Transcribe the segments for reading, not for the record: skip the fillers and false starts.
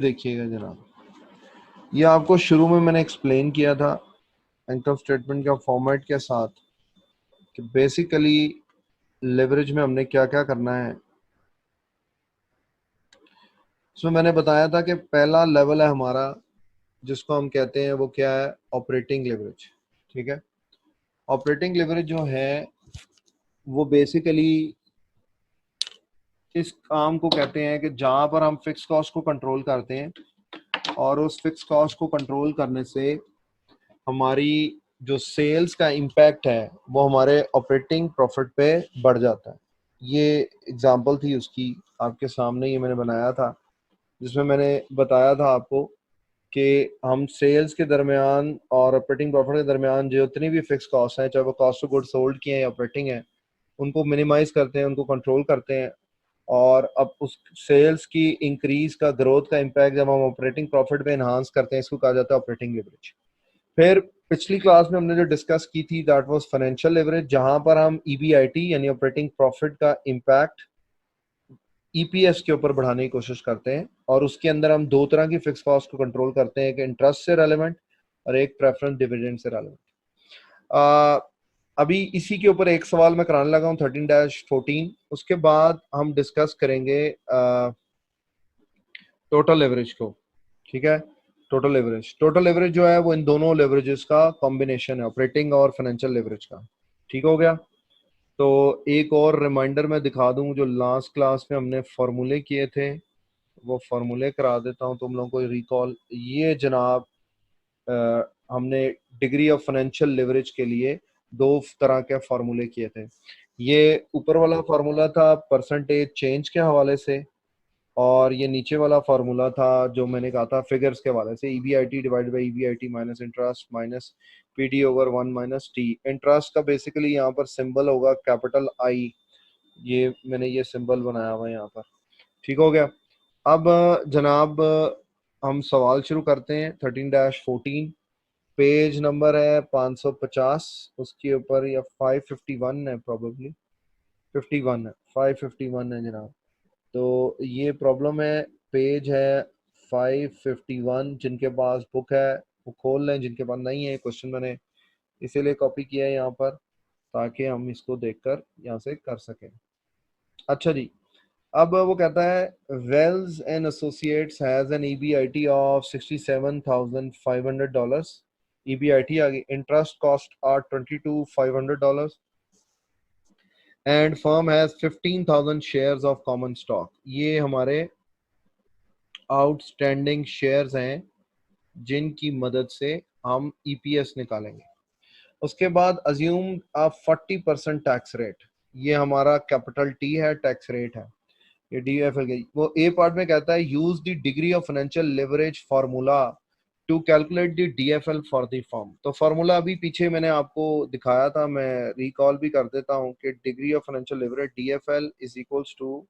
देखिएगा जनाब, ये आपको शुरू में मैंने एक्सप्लेन किया था इनकम स्टेटमेंट का फॉर्मेट के साथ कि बेसिकली लेवरेज में हमने क्या क्या करना है। इसमें मैंने बताया था कि पहला लेवल है हमारा जिसको हम कहते हैं वो क्या है, ऑपरेटिंग लेवरेज। ठीक है, ऑपरेटिंग लेवरेज जो है वो बेसिकली इस काम को कहते हैं कि जहां पर हम फिक्स कॉस्ट को कंट्रोल करते हैं और उस फिक्स कॉस्ट को कंट्रोल करने से हमारी जो सेल्स का इम्पैक्ट है वो हमारे ऑपरेटिंग प्रॉफिट पे बढ़ जाता है। ये एग्जांपल थी उसकी, आपके सामने ये मैंने बनाया था, जिसमें मैंने बताया था आपको कि हम सेल्स के दरमियान और ऑपरेटिंग प्रॉफिट के दरमियान जो जितनी भी फिक्स कॉस्ट हैं, चाहे वो कॉस्ट ऑफ गुड सोल्ड की हैं या ऑपरेटिंग है, उनको मिनिमाइज करते हैं, उनको कंट्रोल करते हैं। और अब उस सेल्स की इंक्रीज का, ग्रोथ का इम्पैक्ट जब हम ऑपरेटिंग प्रॉफिट में इन्हांस करते हैं, इसको कहा जाता है ऑपरेटिंग लेवरेज। फिर पिछली क्लास में हमने जो डिस्कस की थी दैट वाज फाइनेंशियल लेवरेज, जहां पर हम ईबीआईटी यानी ऑपरेटिंग प्रॉफिट का इम्पैक्ट ईपीएस के ऊपर बढ़ाने की कोशिश करते हैं। और उसके अंदर हम दो तरह की फिक्स कॉस्ट को कंट्रोल करते हैं, एक इंटरेस्ट से रेलेवेंट और एक प्रेफरेंस डिविडेंड से रेलेवेंट। अभी इसी के ऊपर एक सवाल मैं कराने लगा हूँ 13-14। उसके बाद हम डिस्कस करेंगे टोटल लेवरेज को। ठीक है, टोटल लेवरेज जो है वो इन दोनों लेवरेजेस का कॉम्बिनेशन है, ऑपरेटिंग और फाइनेंशियल लेवरेज का। ठीक हो गया। तो एक और रिमाइंडर मैं दिखा दूं, जो लास्ट क्लास में हमने फॉर्मूले किए थे वो फॉर्मूले करा देता हूं तुम लोगों को रिकॉल। ये जनाब हमने डिग्री ऑफ फाइनेंशियल लेवरेज के लिए दो तरह के फार्मूले किए थे। ये ऊपर वाला फार्मूला था परसेंटेज चेंज के हवाले से, और ये नीचे वाला फार्मूला था जो मैंने कहा था फिगर्स के हवाले से, EBIT divide by EBIT minus interest minus PD over 1 minus T. Interest का बेसिकली यहाँ पर सिंबल होगा कैपिटल आई, ये मैंने ये सिंबल बनाया हुआ है यहाँ पर। ठीक हो गया। अब जनाब हम सवाल शुरू करते हैं 13-14। पेज नंबर है 550, उसके ऊपर या 551 है, प्रोबेबली 51 है, 551 है जनाब। तो ये प्रॉब्लम है, पेज है 551। जिनके पास बुक है वो खोल लें, जिनके पास नहीं है, क्वेश्चन मैंने इसीलिए कॉपी किया है यहाँ पर ताकि हम इसको देखकर यहाँ से कर सकें। अच्छा जी, अब वो कहता है Wells and associates has an EBIT of $67,500। EBIT आ गई, interest cost are $22,500 and firm has 15,000 shares of common stock. ये हमारे आउटस्टैंडिंग शेयर्स हैं जिनकी मदद से हम ईपीएस निकालेंगे। उसके बाद अज्यूम 40% टैक्स रेट, ये हमारा कैपिटल टी है, टैक्स रेट है। ये डीएफएल गई, वो ए पार्ट में कहता है use the degree of financial leverage formula to calculate the DFL for the firm. तो फार्मूला अभी पीछे मैंने आपको दिखाया था, मैं रिकॉल भी कर देता हूं कि degree of financial leverage DFL is equals to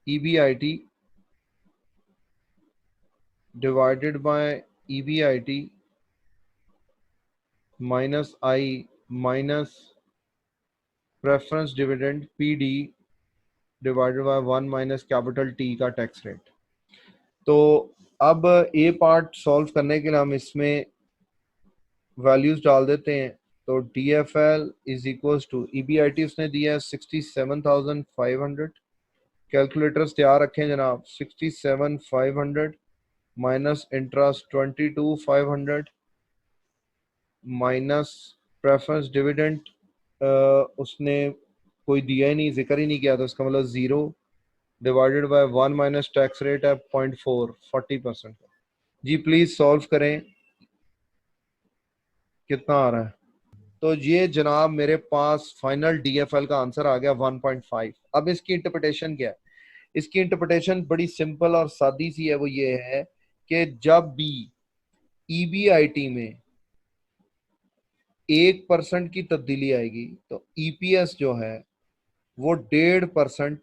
EBIT divided by EBIT minus I minus preference dividend PD divided by 1 minus capital T का टैक्स रेट। तो अब ए पार्ट सॉल्व करने के लिए हम इसमें वैल्यूज डाल देते हैं। तो D F L is equal to EBIT उसने दिया है 67,500। कैलकुलेटर्स तैयार रखें जनाब। 67,500 minus interest 22,500 minus preference dividend उसने कोई दिया ही नहीं, जिक्र ही नहीं किया, तो इसका मतलब 0 divided by 1 minus tax rate है 0.4, 40%। जी प्लीज सॉल्व करें, कितना आ रहा है। तो ये जनाब मेरे पास फाइनल डीएफएल का आंसर आ गया 1.5। अब इसकी इंटरप्रिटेशन क्या है? इसकी इंटरप्रिटेशन बड़ी सिंपल और सादी सी है, वो ये है कि जब भी ईबीआईटी में 1% की तब्दीली आएगी तो ईपीएस जो है वो 1.5%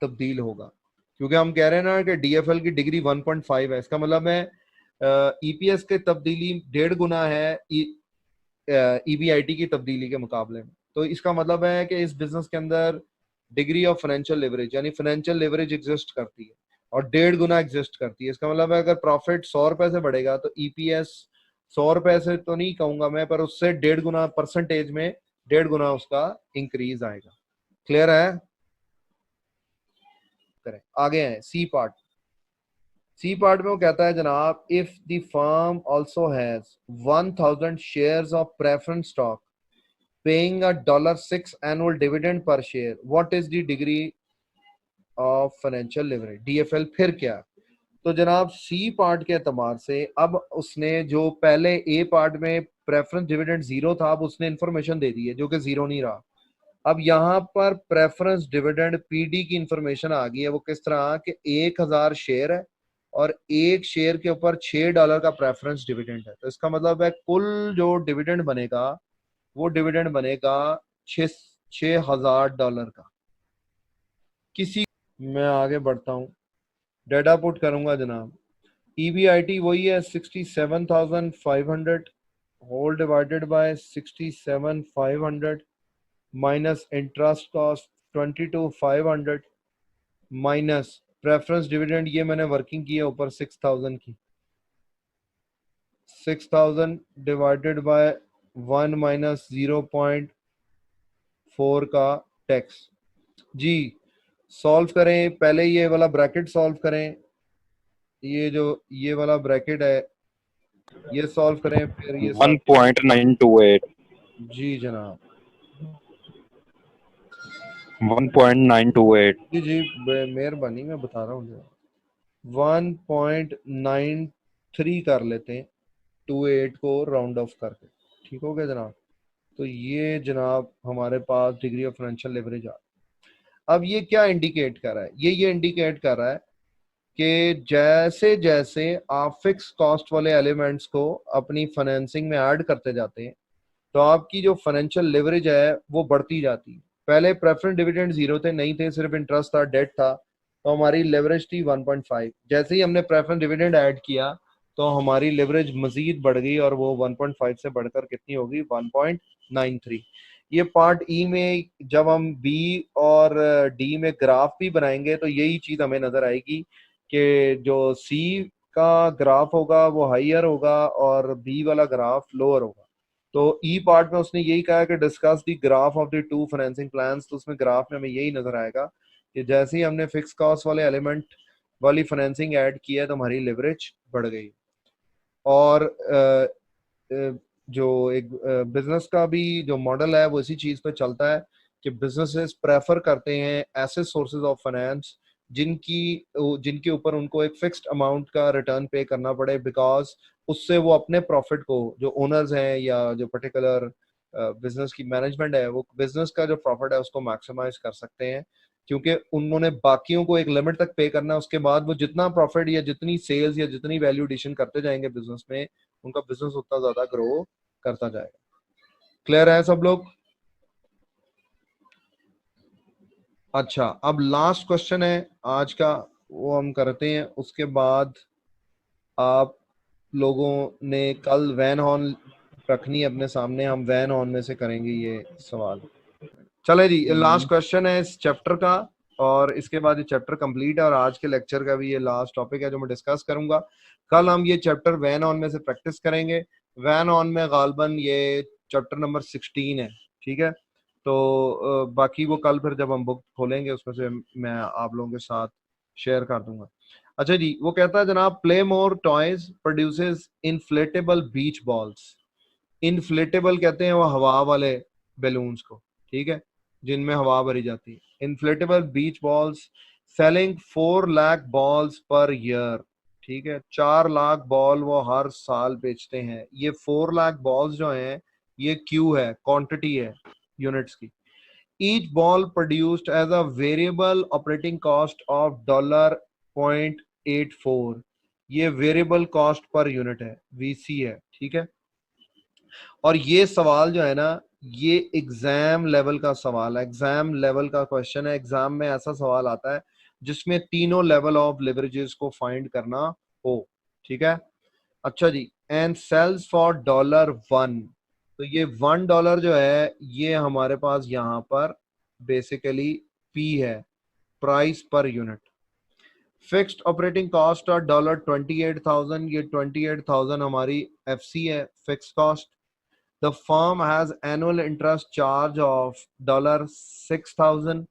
तब्दील होगा। क्योंकि हम कह रहे हैं ना कि डीएफएल की डिग्री 1.5 है, इसका मतलब है ईपीएस की तब्दीली 1.5 गुना है ईबीआईटी की तब्दीली के मुकाबले में। तो इसका मतलब है कि इस बिजनेस के अंदर डिग्री ऑफ फाइनेंशियल लेवरेज, यानी फाइनेंशियल लेवरेज एग्जिस्ट करती है और 1.5 गुना एग्जिस्ट करती है। इसका मतलब है अगर प्रॉफिट 100 रुपए से बढ़ेगा तो ईपीएस 100 रुपए से तो नहीं कहूंगा मैं, पर उससे 1.5 गुना परसेंटेज में 1.5 गुना उसका इंक्रीज आएगा। क्लियर है? करें आगे हैं सी पार्ट। सी पार्ट में वो कहता है जनाब, if the firm also has 1000 shares of preference stock paying a $6 annual dividend per share, what is the degree of financial leverage, DFL फिर क्या? तो जनाब सी पार्ट के एतबार से अब उसने जो पहले ए पार्ट में प्रेफरेंस डिविडेंड 0 था, अब उसने इंफॉर्मेशन दे दी है जो कि 0 नहीं रहा। अब यहाँ पर प्रेफरेंस डिविडेंड पीडी की इंफॉर्मेशन आ गई है। वो किस तरह कि 1000 शेयर है और एक शेयर के ऊपर $6 का प्रेफरेंस डिविडेंड है। तो इसका मतलब है कुल जो डिविडेंड बनेगा वो डिविडेंड बनेगा $6000 का। किसी मैं आगे बढ़ता हूँ, डेटा पुट करूंगा जनाब। ईबीआईटी वही है 67,500 whole divided by 67,500 minus interest cost 22,500 minus preference dividend, ये मैंने वर्किंग की है ऊपर 6,000 की, 6,000 डिवाइडेड बाय 1 माइनस 0.4 का टैक्स। जी सॉल्व करें, पहले ये वाला ब्रैकेट सॉल्व करें, ये जो ये वाला ब्रैकेट है ये सॉल्व करें, फिर ये सब 1.928 जी जनाब 1.928 जी जी मेहरबानी, मैं बता रहा हूँ 1.93 कर लेते हैं 28 को राउंड ऑफ करके, ठीक हो गया जनाब। तो ये जनाब हमारे पास डिग्री ऑफ फाइनेंशियल लेवरेज आ। अब ये क्या इंडिकेट कर रहा है? ये इंडिकेट कर रहा है कि जैसे जैसे आप फिक्स कॉस्ट वाले एलिमेंट्स को अपनी फाइनेंसिंग में ऐड करते जाते हैं तो आपकी जो फाइनेंशियल लेवरेज है वो बढ़ती जाती है। पहले प्रेफरेंस डिविडेंड 0 थे, नहीं थे, सिर्फ इंटरेस्ट था, डेट था, तो हमारी लेवरेज थी 1.5। जैसे ही हमने प्रेफरेंस डिविडेंड ऐड किया तो हमारी लेवरेज मजीद बढ़ गई और वो 1.5 से बढ़कर कितनी होगी 1.93। ये पार्ट ई में जब हम बी और डी में ग्राफ भी बनाएंगे तो यही चीज हमें नजर आएगी कि जो सी का ग्राफ होगा वो हाइयर होगा और बी वाला ग्राफ लोअर होगा। तो ई पार्ट में उसने यही कहा कि discuss the graph of the two financing plans. तो उसमें ग्राफ में हमें यही नजर आएगा कि जैसे ही हमने फिक्स कॉस्ट वाले एलिमेंट वाली फाइनेंसिंग ऐड की है तो हमारी लिवरेज बढ़ गई। और जो एक बिजनेस का भी जो मॉडल है वो इसी चीज पे चलता है कि बिजनेसेस प्रेफर करते हैं ऐसे सोर्सेज ऑफ फाइनेंस जिनकी जिनके ऊपर उनको एक फिक्स्ड अमाउंट का रिटर्न पे करना पड़े, बिकॉज उससे वो अपने प्रॉफिट को, जो ओनर्स हैं या जो पर्टिकुलर बिजनेस की मैनेजमेंट है, वो बिजनेस का जो प्रॉफिट है उसको मैक्सिमाइज कर सकते हैं। क्योंकि उन्होंने बाकियों को एक लिमिट तक पे करना है, उसके बाद वो जितना प्रॉफिट या जितनी सेल्स या जितनी वैल्यू एडिशन करते जाएंगे बिजनेस में, उनका बिजनेस उतना ज्यादा ग्रो करता जाएगा। क्लियर है सब लोग? अच्छा, अब लास्ट क्वेश्चन है आज का, वो हम करते हैं, उसके बाद आप लोगों ने कल वैन हॉर्न रखनी है अपने सामने, हम वैन हॉर्न में से करेंगे ये सवाल। चले जी, लास्ट क्वेश्चन है इस चैप्टर का और इसके बाद ये चैप्टर कंप्लीट है और आज के लेक्चर का भी ये लास्ट टॉपिक है जो मैं डिस्कस करूंगा। कल हम ये चैप्टर वैन ऑन में से प्रैक्टिस करेंगे। वैन ऑन में गालबन ये चैप्टर नंबर 16 है, ठीक है। तो बाकी वो कल फिर जब हम बुक खोलेंगे उसमें से मैं आप लोगों के साथ शेयर कर दूंगा। अच्छा जी, वो कहता है जनाब, play more toys produces inflatable beach balls. Inflatable कहते हैं वो हवा वाले बैलून्स को, ठीक है, जिनमें हवा भरी जाती है। Inflatable beach balls selling 4 lakh balls per year, ठीक है, 4 लाख बॉल वो हर साल बेचते हैं। ये 4 लाख बॉल्स जो हैं ये क्यू है, क्वांटिटी है यूनिट्स की। Each ball produced as a variable operating cost of $0.84। ये वेरिएबल कॉस्ट पर यूनिट है, वीसी है, ठीक है। और ये सवाल जो है ना, ये एग्जाम लेवल का सवाल है, एग्जाम लेवल का क्वेश्चन है। एग्जाम में ऐसा सवाल आता है जिसमें तीनों लेवल ऑफ लिवरेजेस को फाइंड करना हो, ठीक है। अच्छा जी, एंड सेल्स फॉर $1। तो ये $1 जो है ये हमारे पास यहाँ पर बेसिकली P है, price per unit. Fixed operating cost और $28,000, ये 28,000 हमारी FC है, fix cost. The firm has annual interest charge of $6,000,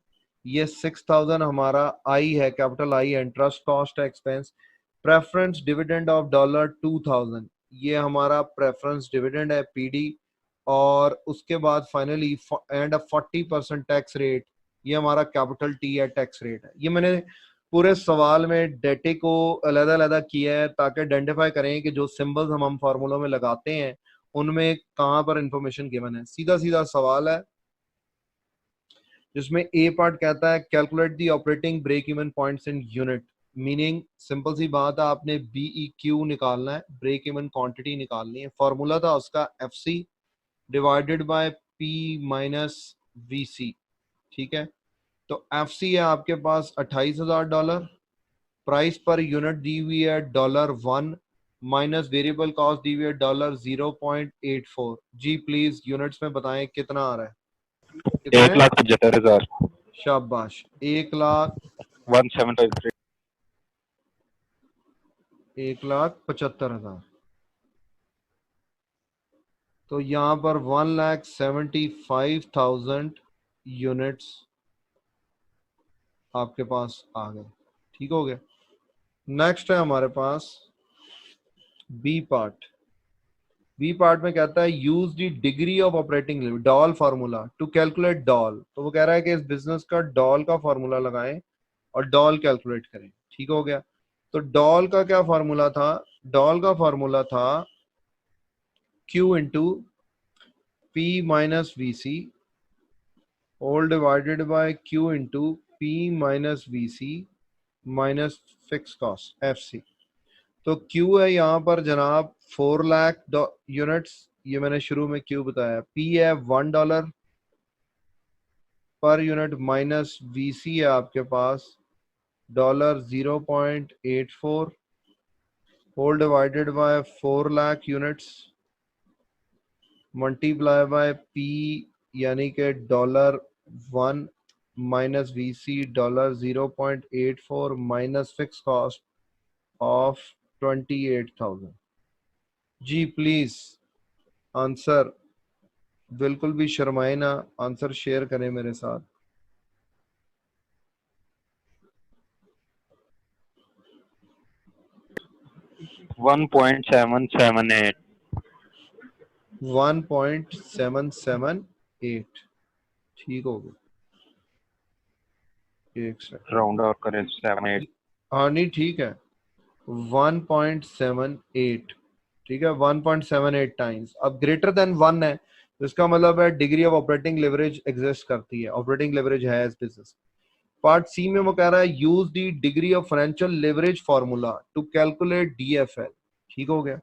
ये 6,000 हमारा आई है, कैपिटल आई है, इंटरेस्ट कॉस्ट है, एक्सपेंस। प्रेफरेंस डिविडेंड ऑफ $2,000, ये हमारा प्रेफरेंस डिविडेंड है, PD। और उसके बाद फाइनली एंड 40% टैक्स रेट, ये हमारा कैपिटल T है, टैक्स रेट है। ये मैंने पूरे सवाल में डेटे को अलग-अलग किया है ताकि आइडेंटिफाई करें कि जो सिंबल्स हम फार्मूलों में लगाते हैं उनमें कहां पर इंफॉर्मेशन गिवन है। सीधा सीधा सवाल है जिसमें ए पार्ट कहता है calculate the operating break even points in unit. Meaning simple सी बात है, आपने BEQ निकालना है, ब्रेक इवन क्वांटिटी निकालनी है। फॉर्मूला था उसका FC divided by P minus VC, ठीक है। तो FC है आपके पास $28,000, प्राइस पर यूनिट दी हुई है $1, माइनस वेरिएबल कॉस्ट दी हुई है $0.84। जी प्लीज यूनिट्स में बताएं कितना आ रहा है, कितने? 1,75,000। शाबाश, 1,75,000। 1,75,000। तो यहाँ पर 1,75,000 यूनिट्स आपके पास आ गए, ठीक हो गया। नेक्स्ट है हमारे पास बी पार्ट। बी पार्ट में कहता है use the degree of operating limit, DOL formula to calculate DOL. तो वो कह रहा है कि इस बिजनेस का डॉल का फार्मूला लगाएं और डॉल कैलकुलेट करें, ठीक हो गया। तो डॉल का क्या फार्मूला था? डॉल का फार्मूला था Q into P minus VC whole divided by Q into P minus VC minus fix cost FC। तो Q है यहाँ पर जनाब 4 लाख यूनिट्स, ये मैंने शुरू में Q बताया। P है $1 पर यूनिट, माइनस VC है आपके पास $0.84 whole divided by 4 lakh units multiply by P यानी कि $1 minus VC $0.84 minus fix cost of 28,000। जी प्लीज आंसर, बिल्कुल भी शर्माए ना, आंसर शेयर करें मेरे साथ। $1.778। 1.778, ठीक हो गया। एक सेकंड, राउंड ऑफ करें 7-8। हाँ नहीं ठीक है, 1.78, ठीक है, 1.78 टाइम्स। अब ग्रेटर देन 1 है तो इसका मतलब है degree of operating leverage exist करती है, ऑपरेटिंग लेवरेज है इस बिजनेस। पार्ट सी में वो कह रहा है use the degree of financial leverage formula to calculate DFL, ठीक हो गया।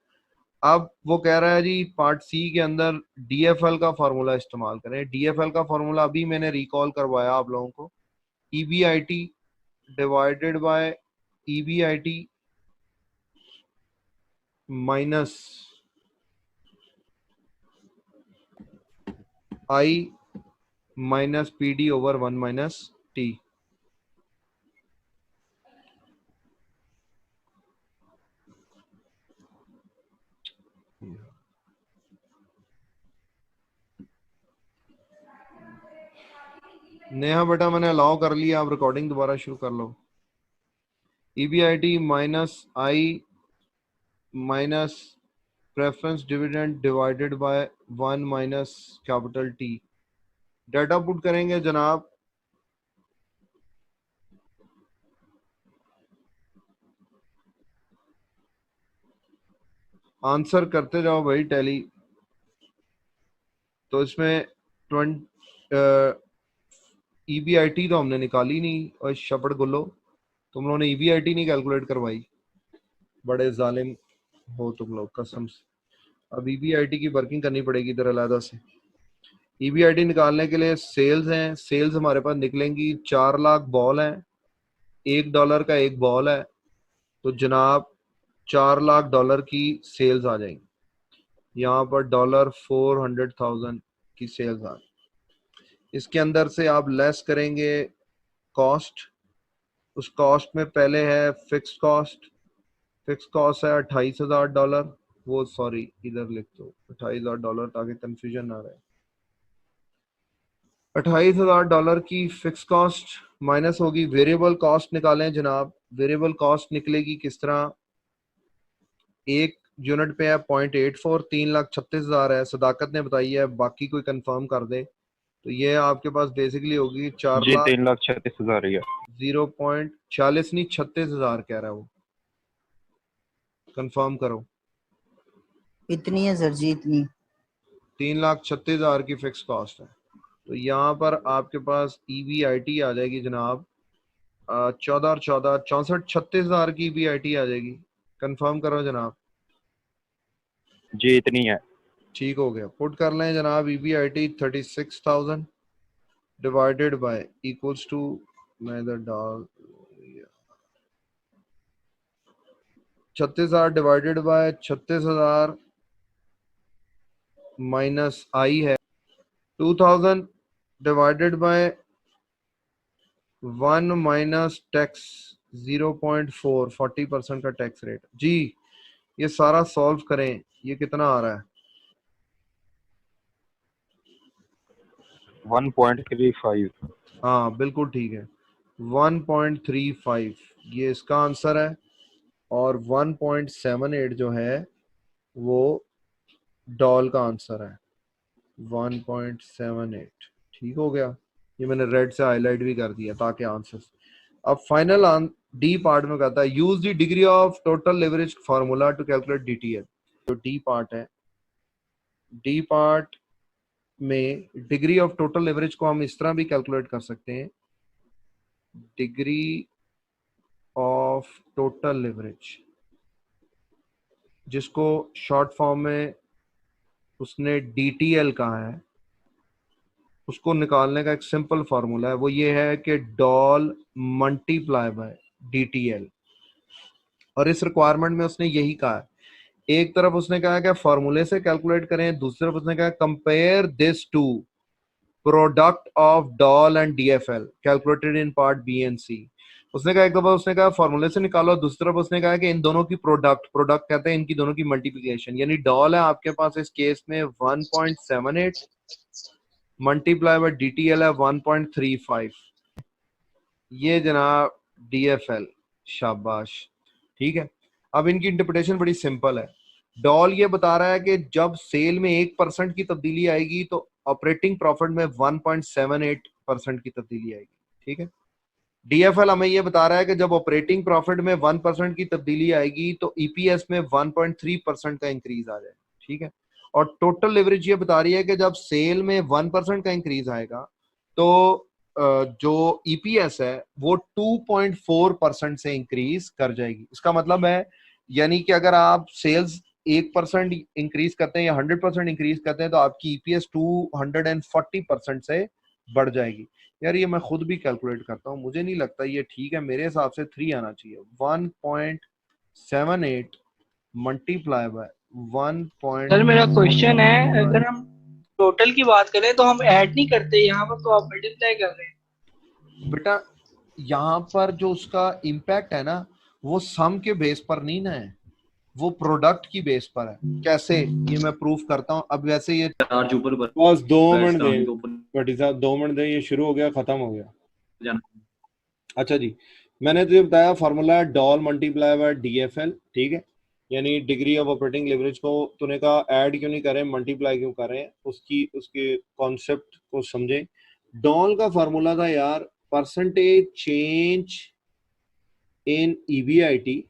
अब वो कह रहा है जी पार्ट सी के अंदर DFL का फार्मूला इस्तेमाल करें। DFL का फार्मूला अभी मैंने रिकॉल करवाया आप लोगों को, EBIT divided by EBIT minus I minus PD over 1 minus T। Neha बेटा मैंने अलाउ कर लिया, आप रिकॉर्डिंग दोबारा शुरू कर लो। EBIT minus I minus preference dividend divided by 1 minus capital T। Data put करेंगे जनाब, आंसर करते जाओ भाई टैली। तो इसमें EBIT तो हमने निकाली नहीं, और शपड़ गुल्लो तुम लोगों ने EBIT नहीं कैलकुलेट करवाई, बड़े जालिम हो तुम लोग कसम से। अब EBIT की वर्किंग करनी पड़ेगी इधर अलहदा से। EBIT निकालने के लिए सेल्स हैं, सेल्स हमारे पास निकलेंगी 4 लाख बॉल हैं, $1 का एक बॉल है, तो जनाब $4 लाख की सेल्स आ जाएंगी। यहाँ पर $400,000 की सेल्स आ, इसके अंदर से आप लेस करेंगे कॉस्ट, उस कॉस्ट में पहले है फिक्स कॉस्ट, फिक्स कॉस्ट है $28,000, वो सॉरी इधर लिख दो $28,000 ताकि कंफ्यूजन ना रहे। $28,000 की फिक्स कॉस्ट माइनस होगी वेरिएबल कॉस्ट, निकालें जनाब। वेरिएबल कॉस्ट निकलेगी किस तरह, एक यूनिट पे है 0.84, 3,36,000 है, सदाकत ने बताई है, बाकी कोई कंफर्म कर दे। तो ये आपके पास बेसिकली होगी 4 जी लाख 3,36,000 ही है। 0.40 नहीं 36,000 कह रहा है वो, कंफर्म करो। इतनी है सर जी, इतनी 3,36,000 की फिक्स कॉस्ट है। तो यहाँ पर आपके पास EBIT आ जाएगी जनाब 14 और 14 64, 36,000 की EBIT आ जाएगी। कंफर्म करो जनाब। जी इतनी है। ठीक हो गया, पुट कर लें जनाब। EBIT 36,000 divided by equals to, मैं इधर डाल 36,000 डिवाइडेड बाय 36,000 माइनस आई है 2,000 डिवाइडेड बाय 1 माइनस टैक्स 0.4, 40% का टैक्स रेट। जी ये सारा सॉल्व करें, ये कितना आ रहा है? 1.35। हाँ बिल्कुल ठीक है, 1.35 ये इसका आंसर है, और 1.78 जो है वो डॉल का आंसर है, 1.78। ठीक हो गया, ये मैंने रेड से हाईलाइट भी कर दिया ताकि आंसर्स। अब फाइनल डी पार्ट में कहता है use the degree of total leverage formula to calculate DTL। जो डी पार्ट है, डी पार्ट में डिग्री ऑफ टोटल लेवरेज को हम इस तरह भी कैलकुलेट कर सकते हैं, डिग्री ऑफ टोटल लेवरेज, जिसको शॉर्ट फॉर्म में उसने DTL कहा है, उसको निकालने का एक सिंपल फार्मूला है, वो ये है कि डॉल मल्टीप्लाई बाय DTL। और इस रिक्वायरमेंट में उसने यही कहा है, एक तरफ उसने कहा कि फॉर्मूले से कैलकुलेट करें, दूसरी तरफ उसने कहा compare this to product of DOL and DFL calculated in part B and C। उसने कहा एक दफा उसने कहा फॉर्मूले से निकालो, दूसरी तरफ उसने कहा कि इन दोनों की प्रोडक्ट कहते हैं इनकी दोनों की मल्टीप्लिकेशन, यानी डॉल है आपके पास इस केस में 1.78 मल्टीप्लाई बाय DTL है 1.35, ये जनाब DFL। शाबाश, ठीक है। अब इनकी इंटरप्रिटेशन बड़ी सिंपल है। डॉल ये बता रहा है कि जब सेल में 1% की तब्दीली आएगी तो ऑपरेटिंग प्रॉफिट में 1.78% की तब्दीली आएगी, ठीक है। DFL हमें ये बता रहा है कि जब ऑपरेटिंग प्रॉफिट में 1% की तब्दीली आएगी तो EPS में 1.3% का इंक्रीज आ जाए, ठीक है। और टोटल लेवरेज ये बता रही है कि जब सेल में 1% का इंक्रीज आएगा तो जो EPS है वो 2.4% से इंक्रीज कर जाएगी। इसका मतलब है यानी कि अगर आप सेल्स 1% इंक्रीज करते हैं या 100% इंक्रीज करते हैं तो आपकी EPS 240% से बढ़ जाएगी। यार ये मैं खुद भी कैलकुलेट करता हूँ, मुझे नहीं लगता ये ठीक है, मेरे हिसाब से 3 आना चाहिए। 1.78 मल्टीप्लाई बाय 1. सर मेरा क्वेश्चन है, अगर हम टोटल की बात करें तो हम ऐड नहीं करते, यहाँ पर तो आप मल्टीप्लाई कर रहे हैं। बेटा यहाँ पर जो उसका इम्पैक्ट है ना वो सम के बेस पर नहीं ना है, वो प्रोडक्ट की बेस पर है। कैसे, ये मैं प्रूफ करता हूँ। अब वैसे ये बस 2 मिनट दे भट्टी साहब, 2 मिनट दे, ये शुरू हो गया खत्म हो गया। अच्छा जी, मैंने तुझे बताया फार्मूला है डॉल मल्टीप्लाई बाय DFL, ठीक है। यानी डिग्री ऑफ ऑपरेटिंग लेवरेज को तूने कहा ऐड क्यों नहीं करें, मल्टीप्लाई क्यों करें, उसके कॉन्सेप्ट को समझे। डॉल का फार्मूला था यार percentage change in EBIT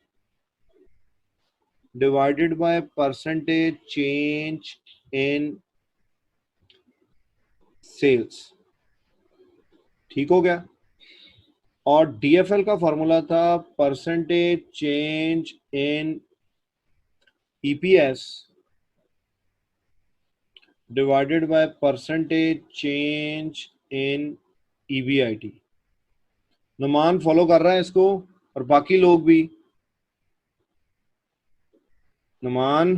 divided by percentage change in sales, ठीक हो गया। और DFL का फॉर्मूला था percentage change in EPS divided by percentage change in EBIT। नुमान फॉलो कर रहा है इसको और बाकी लोग भी। नुमान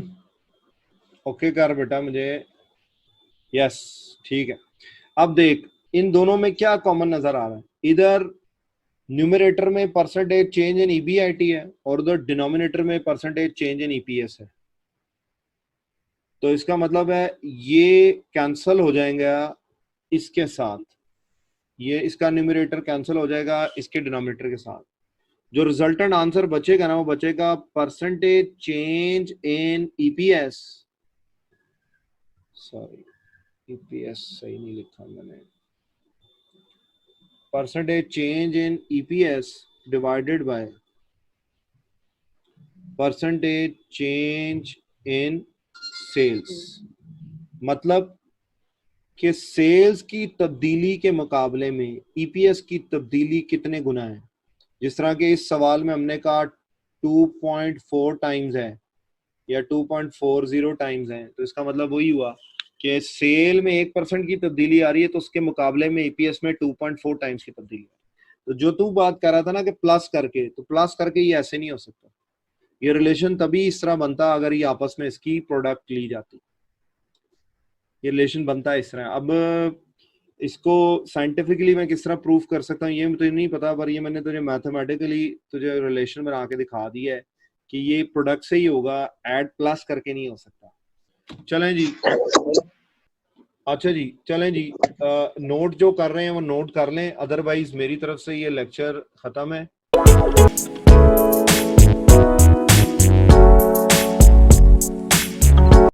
ओके कर बेटा मुझे, यस ठीक है। अब देख इन दोनों में क्या कॉमन नजर आ रहा है, इधर न्यूमरेटर में परसेंटेज चेंज इन ईबीआईटी है और उधर डिनोमिनेटर में परसेंटेज चेंज इन ईपीएस है। तो इसका मतलब है ये कैंसल हो जाएगा इसके साथ, ये इसका न्यूमरेटर कैंसल हो जाएगा इसके डिनोमिनेटर के साथ। जो रिजल्टेंट आंसर बचेगा ना वो बचेगा percentage change in EPS, sorry EPS सही नहीं लिखा मैंने, percentage change in EPS divided by percentage change in sales. मतलब कि सेल्स की तब्दीली के मुकाबले में ईपीएस की तब्दीली कितने गुना है। जिस तरह के इस सवाल में हमने कहा 2.4 टाइम्स है या 2.40 टाइम्स है, तो इसका मतलब वही हुआ कि सेल में 1% की तब्दीली आ रही है तो उसके मुकाबले में ईपीएस में 2.4 टाइम्स की तब्दीली है। तो जो तू बात कर रहा था ना कि प्लस करके, तो प्लस करके ये ऐसे नहीं हो सकता। ये रिलेशन तभी इस तरह बनता अगर ये आपस में इसकी प्रोडक्ट ली जाती, ये रिलेशन बनता है इस तरह। अब इसको साइंटिफिकली मैं किस तरह प्रूफ कर सकता हूँ ये मुझे नहीं पता, पर ये मैंने तुझे मैथमेटिकली तुझे रिलेशन बना के दिखा दिया है कि ये प्रोडक्ट से ही होगा, ऐड प्लस करके नहीं हो सकता। चलें जी, अच्छा जी, चलें जी, नोट जो कर रहे हैं वो नोट कर लें, अदरवाइज मेरी तरफ से ये लेक्चर खत्म है।